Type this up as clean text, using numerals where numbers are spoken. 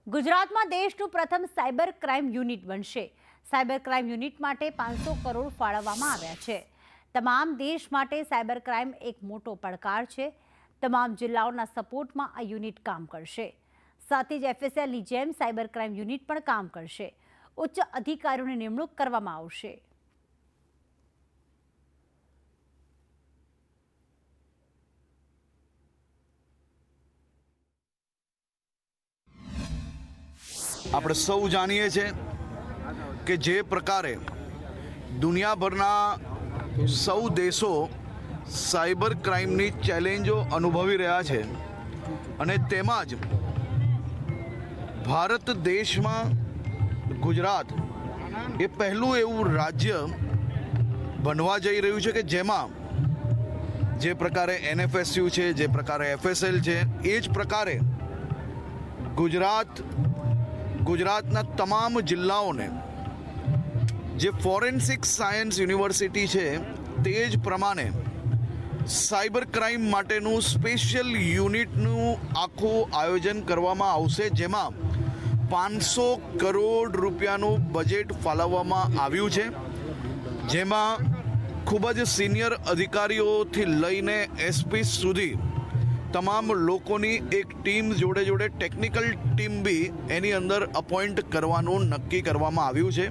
ગુજરાતમાં દેશનું પ્રથમ સાયબર ક્રાઇમ યુનિટ બનશે। સાયબર ક્રાઇમ યુનિટ માટે 500 કરોડ ફાળવવામાં આવ્યા છે। તમામ દેશ માટે સાયબર ક્રાઇમ એક મોટો પડકાર છે। તમામ જિલ્લાઓના સપોર્ટમાં આ યુનિટ કામ કરશે। સાથે જ એફએસએલની જેમ સાયબર ક્રાઇમ યુનિટ પણ કામ કરશે। ઉચ્ચ અધિકારીઓની નિમણૂક કરવામાં આવશે। આપણે સૌ જાણીએ છીએ કે જે પ્રકારે દુનિયાભરના સૌ દેશો સાયબર ક્રાઇમની ચેલેન્જો અનુભવી રહ્યા છે અને તેમાં જ ભારત દેશમાં ગુજરાત એ પહેલું એવું રાજ્ય બનવા જઈ રહ્યું છે કે જેમાં જે પ્રકારે એનએફએસયુ છે, જે પ્રકારે એફએસએલ છે, એ જ પ્રકારે ગુજરાતના તમામ જિલ્લાઓને જે ફોરેન્સિક સાયન્સ યુનિવર્સિટી છે તે જ પ્રમાણે સાયબર ક્રાઇમ માટેનું સ્પેશિયલ યુનિટનું આખું આયોજન કરવામાં આવશે, જેમાં 500 કરોડ રૂપિયાનું બજેટ ફાળવવામાં આવ્યું છે, જેમાં ખૂબ જ સિનિયર અધિકારીઓથી લઈને એસપી સુધી તમામ લોકોની એક ટીમ જોડે ટેકનિકલ ટીમ બી એની અંદર અપોઇન્ટ કરવાનું નક્કી કરવામાં આવ્યું છે।